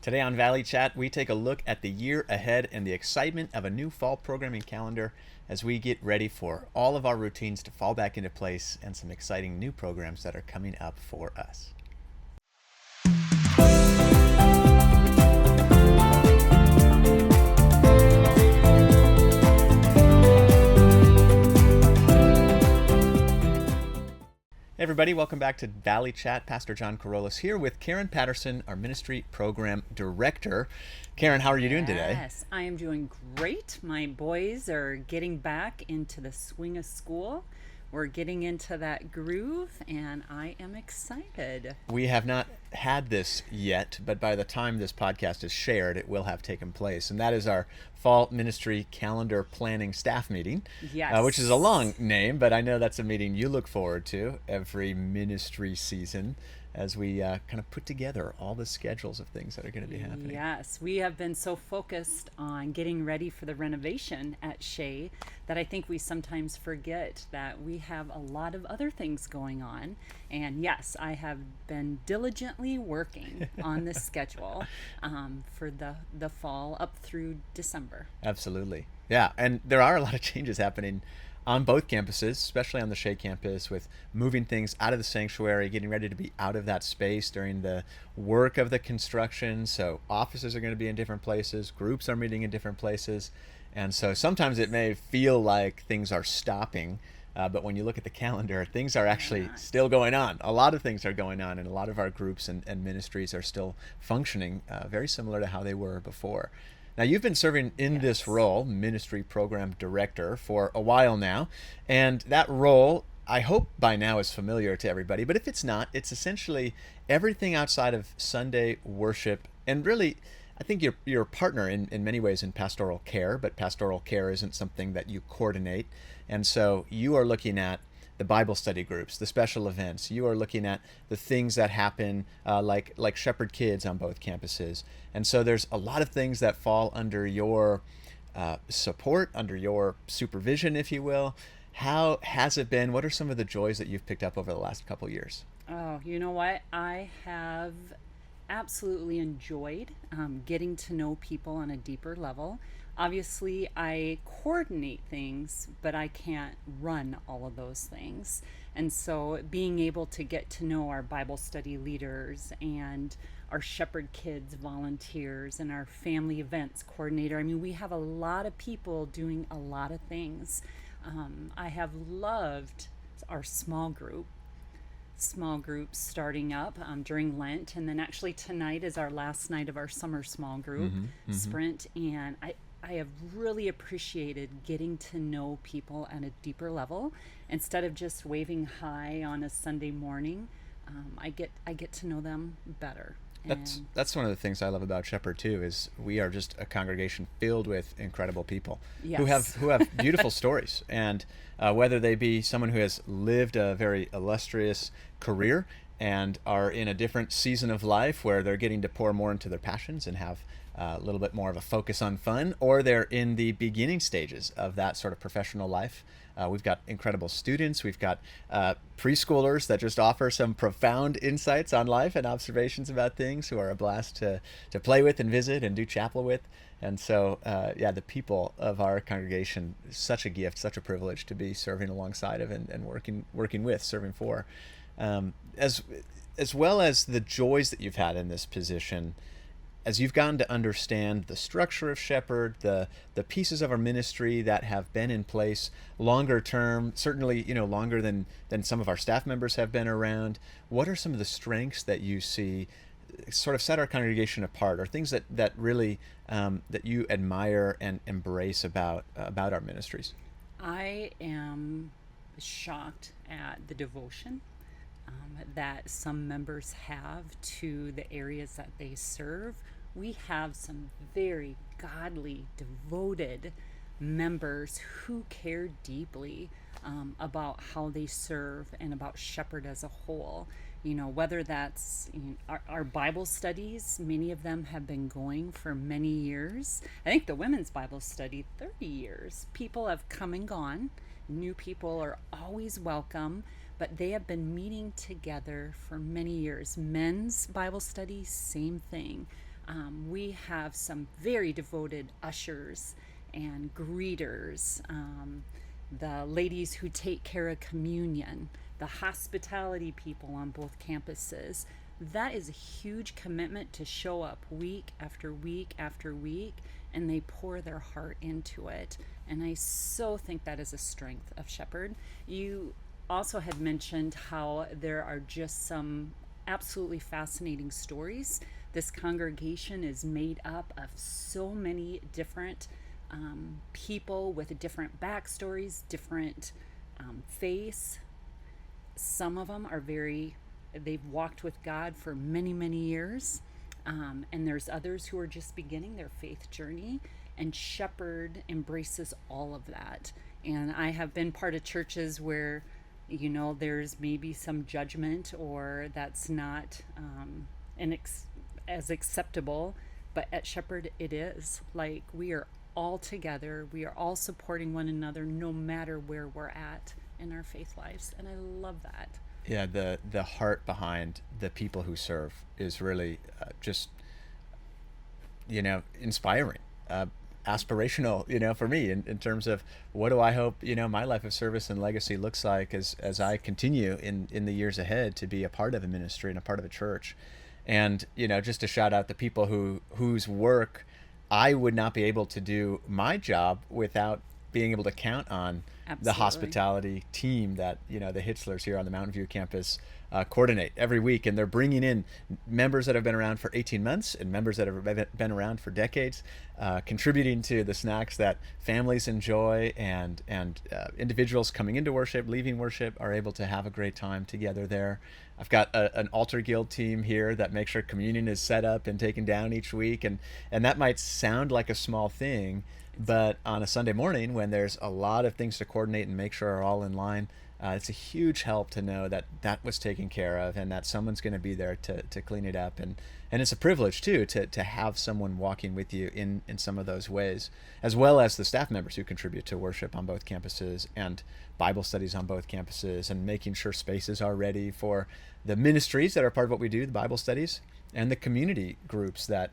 Today on Valley Chat, we take a look at the year ahead and the excitement of a new fall programming calendar as we get ready for all of our routines to fall back into place and some exciting new programs that are coming up for us. Hey everybody, welcome back to Valley Chat. Pastor John Corollas here with Karin Patterson, our ministry program director. Karin, how are you doing today? Yes, I am doing great. My boys are getting back into the swing of school. We're getting into that groove, and I am excited. We have not had this yet, but by the time this podcast is shared, it will have taken place. And that is our fall ministry calendar planning staff meeting, Yes. which is a long name, but I know that's a meeting you look forward to every ministry season as we kind of put together all the schedules of things that are going to be happening. Yes, we have been so focused on getting ready for the renovation at Shea that I think we sometimes forget that we have a lot of other things going on. And yes, I have been diligently working on the schedule for the fall up through December. Absolutely. Yeah, and there are a lot of changes happening on both campuses, especially on the Shea campus, with moving things out of the sanctuary, getting ready to be out of that space during the work of the construction. So offices are going to be in different places, groups are meeting in different places. And so sometimes it may feel like things are stopping, but when you look at the calendar, things are actually still going on. A lot of things are going on, and a lot of our groups and ministries are still functioning very similar to how they were before. Now, you've been serving in this role, Ministry Program Director, for a while now, and that role, I hope by now, is familiar to everybody, but if it's not, it's essentially everything outside of Sunday worship, and really, I think you're a partner in many ways in pastoral care, but pastoral care isn't something that you coordinate, and so you are looking at the Bible study groups, the special events. You are looking at the things that happen like Shepherd Kids on both campuses. And so there's a lot of things that fall under your support, under your supervision, if you will. How has it been? What are some of the joys that you've picked up over the last couple years? Oh, you know what? I have absolutely enjoyed getting to know people on a deeper level. Obviously, I coordinate things, but I can't run all of those things. And so being able to get to know our Bible study leaders and our Shepherd Kids volunteers and our family events coordinator, I mean, we have a lot of people doing a lot of things. I have loved our small groups starting up during Lent, and then actually tonight is our last night of our summer small group sprint, and I have really appreciated getting to know people at a deeper level instead of just waving hi on a Sunday morning. I get to know them better. That's one of the things I love about Shepherd too, is we are just a congregation filled with incredible people who have beautiful stories, and whether they be someone who has lived a very illustrious career and are in a different season of life where they're getting to pour more into their passions and have a little bit more of a focus on fun, or they're in the beginning stages of that sort of professional life. We've got incredible students. We've got preschoolers that just offer some profound insights on life and observations about things, who are a blast to play with and visit and do chapel with. And so, the people of our congregation, such a gift, such a privilege to be serving alongside of and working with, serving for. As well as the joys that you've had in this position, as you've gotten to understand the structure of Shepherd, the pieces of our ministry that have been in place longer term, certainly longer than some of our staff members have been around, what are some of the strengths that you see sort of set our congregation apart, or things that really that you admire and embrace about our ministries? I am shocked at the devotion that some members have to the areas that they serve. We have some very godly, devoted members who care deeply about how they serve and about Shepherd as a whole. Whether that's our Bible studies, many of them have been going for many years. I think the women's Bible study, 30 years. People have come and gone. New people are always welcome, but they have been meeting together for many years. Men's Bible study, same thing. We have some very devoted ushers and greeters, the ladies who take care of communion, the hospitality people on both campuses. That is a huge commitment to show up week after week after week, and they pour their heart into it. And I so think that is a strength of Shepherd. You also had mentioned how there are just some absolutely fascinating stories. This congregation is made up of so many different people with different backstories, different faiths. Some of them are they've walked with God for many, many years. And there's others who are just beginning their faith journey. And Shepherd embraces all of that. And I have been part of churches where, there's maybe some judgment or that's not as acceptable. But at Shepherd, it is. Like, we are all together. We are all supporting one another no matter where we're at in our faith lives. And I love that. Yeah, the heart behind the people who serve is really just inspiring, aspirational, for me in terms of what do I hope my life of service and legacy looks like as I continue in the years ahead to be a part of a ministry and a part of a church. And just to shout out the people whose work I would not be able to do my job without being able to count on the Absolutely. hospitality team that the Hitzlers here on the Mountain View campus coordinate every week, and they're bringing in members that have been around for 18 months and members that have been around for decades, contributing to the snacks that families enjoy, and individuals coming into worship, leaving worship, are able to have a great time together there. I've got an altar guild team here that makes sure communion is set up and taken down each week, and that might sound like a small thing, but on a Sunday morning when there's a lot of things to coordinate and make sure are all in line, it's a huge help to know that that was taken care of and that someone's going to be there to clean it up. And it's a privilege, too, to have someone walking with you in some of those ways, as well as the staff members who contribute to worship on both campuses and Bible studies on both campuses, and making sure spaces are ready for the ministries that are part of what we do, the Bible studies, and the community groups that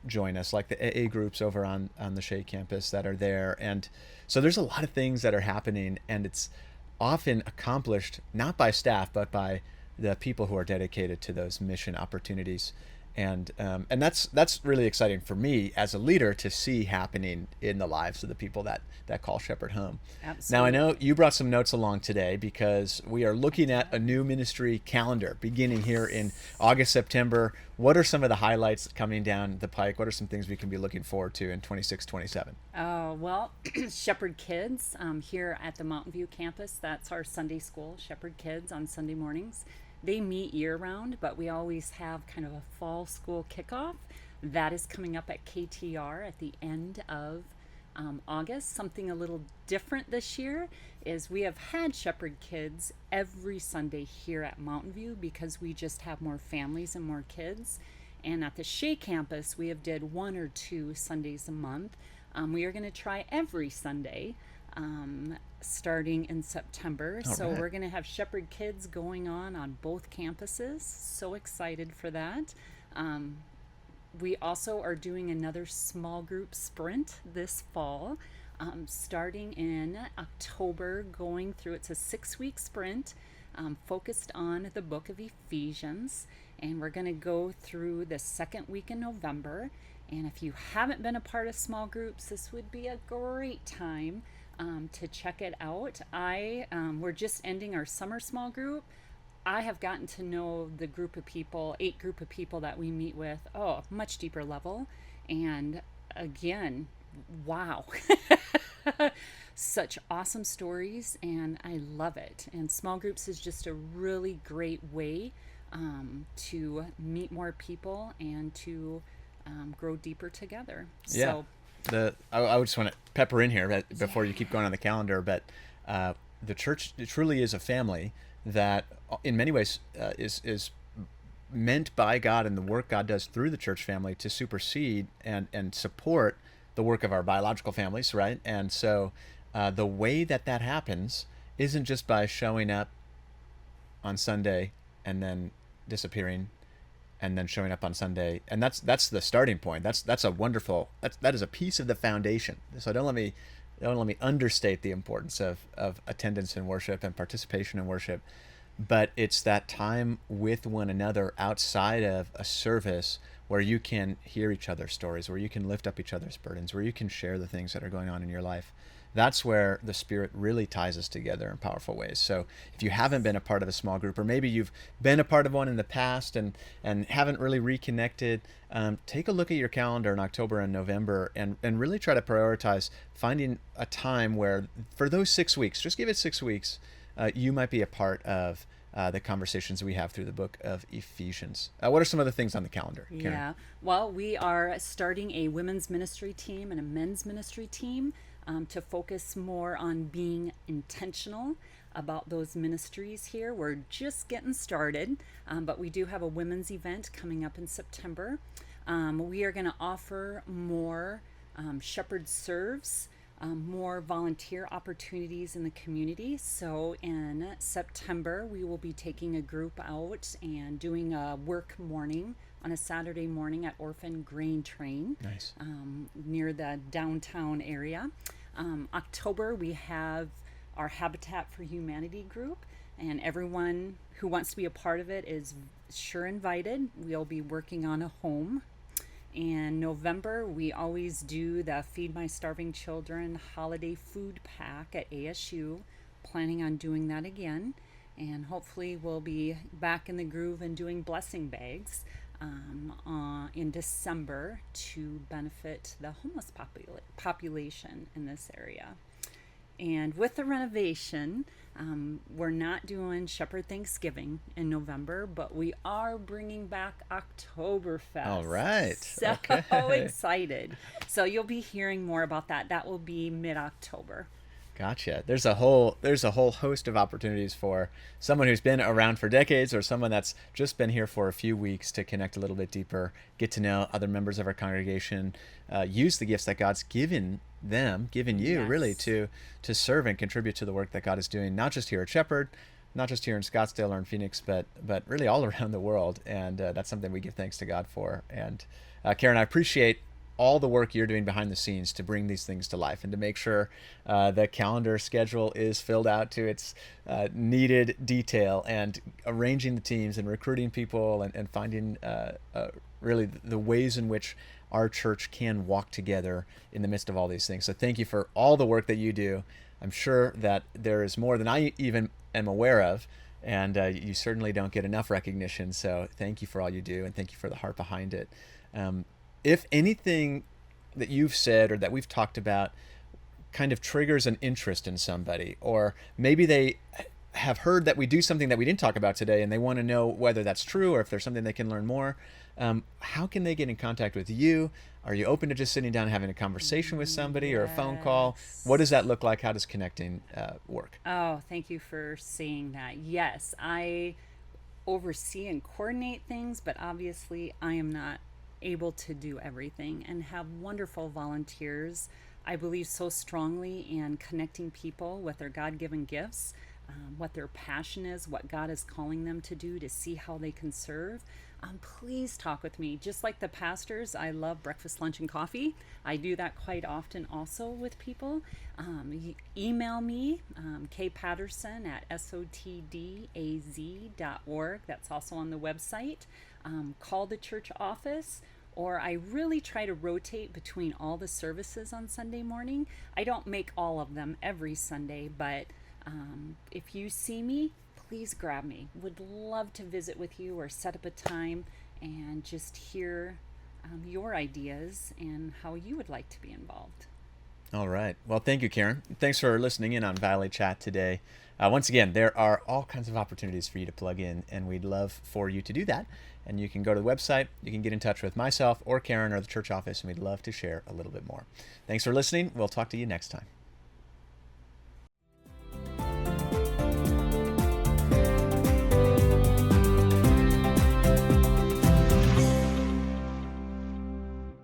join us, like the AA groups over on the Shea campus that are there. And so there's a lot of things that are happening, and it's often accomplished not by staff, but by the people who are dedicated to those mission opportunities. And that's really exciting for me as a leader to see happening in the lives of the people that call Shepherd home. Absolutely. Now, I know you brought some notes along today because we are looking at a new ministry calendar beginning here in August, September. What are some of the highlights coming down the pike? What are some things we can be looking forward to in 26, 27? Well, Shepherd Kids here at the Mountain View campus. That's our Sunday school, Shepherd Kids on Sunday mornings. They meet year round, but we always have kind of a fall school kickoff. That is coming up at KTR at the end of August. Something a little different this year is we have had Shepherd Kids every Sunday here at Mountain View because we just have more families and more kids. And at the Shea campus, we have did 1 or 2 Sundays a month. We are going to try every Sunday starting in September. All So right. we're going to have Shepherd Kids going on both campuses. So excited for that. We also are doing another small group sprint this fall, starting in October, going through. It's a 6-week sprint focused on the book of Ephesians. And we're going to go through the second week in November. And if you haven't been a part of small groups, this would be a great time to check it out. We're just ending our summer small group. I have gotten to know the group of people, 8 group of people that we meet with, much deeper level. And again, wow. Such awesome stories, and I love it. And small groups is just a really great way to meet more people and to grow deeper together. Yeah. So I would just want to pepper in here before you keep going on the calendar, but the church truly is a family that in many ways is meant by God and the work God does through the church family to supersede and support the work of our biological families, right? And so the way that happens isn't just by showing up on Sunday and then disappearing and then showing up on Sunday. And that's the starting point. That's a wonderful, that is a piece of the foundation. So don't let me understate the importance of attendance in worship and participation in worship. But it's that time with one another outside of a service where you can hear each other's stories, where you can lift up each other's burdens, where you can share the things that are going on in your life. That's where the Spirit really ties us together in powerful ways. So if you haven't been a part of a small group, or maybe you've been a part of one in the past and haven't really reconnected, take a look at your calendar in October and November and really try to prioritize finding a time where, for those 6 weeks, just give it 6 weeks, you might be a part of the conversations we have through the book of Ephesians. What are some other things on the calendar, Karen? Yeah. Well, we are starting a women's ministry team and a men's ministry team to focus more on being intentional about those ministries here. We're just getting started, but we do have a women's event coming up in September. We are going to offer more shepherd serves, more volunteer opportunities in the community. So in September, we will be taking a group out and doing a work morning on a Saturday morning at Orphan Grain Train. Nice. Near the downtown area. October, we have our Habitat for Humanity group, and everyone who wants to be a part of it is sure invited. We'll be working on a home. And November, we always do the Feed My Starving Children holiday food pack at ASU. Planning on doing that again. And hopefully we'll be back in the groove and doing blessing bags in December to benefit the homeless population in this area. And with the renovation, we're not doing Shepherd Thanksgiving in November, but we are bringing back Oktoberfest. All right. So Okay. excited. So you'll be hearing more about that. That will be mid-October. Gotcha. There's a whole host of opportunities for someone who's been around for decades or someone that's just been here for a few weeks to connect a little bit deeper, get to know other members of our congregation, use the gifts that God's given you, Yes. really, to serve and contribute to the work that God is doing, not just here at Shepherd, not just here in Scottsdale or in Phoenix, but really all around the world. And that's something we give thanks to God for. And Karen, I appreciate all the work you're doing behind the scenes to bring these things to life and to make sure the calendar schedule is filled out to its needed detail, and arranging the teams and recruiting people and finding really the ways in which our church can walk together in the midst of all these things. So thank you for all the work that you do. I'm sure that there is more than I even am aware of, and you certainly don't get enough recognition. So thank you for all you do, and thank you for the heart behind it. If anything that you've said or that we've talked about kind of triggers an interest in somebody, or maybe they have heard that we do something that we didn't talk about today and they want to know whether that's true or if there's something they can learn more, how can they get in contact with you? Are you open to just sitting down and having a conversation with somebody or a phone call? What does that look like? How does connecting work? Oh, thank you for saying that. Yes, I oversee and coordinate things, but obviously I am not able to do everything, and have wonderful volunteers. I believe so strongly in connecting people with their God-given gifts, what their passion is, what God is calling them to do, to see how they can serve. Please talk with me. Just like the pastors, I love breakfast, lunch, and coffee. I do that quite often also with people. Email me, kpatterson at sotdaz.org. That's also on the website. Call the church office, or I really try to rotate between all the services on Sunday morning. I don't make all of them every Sunday, but if you see me, please grab me. Would love to visit with you or set up a time and just hear your ideas and how you would like to be involved. All right. Well, thank you, Karen. Thanks for listening in on Valley Chat today. Once again, there are all kinds of opportunities for you to plug in, and we'd love for you to do that. And you can go to the website, you can get in touch with myself or Karen or the church office, and we'd love to share a little bit more. Thanks for listening. We'll talk to you next time.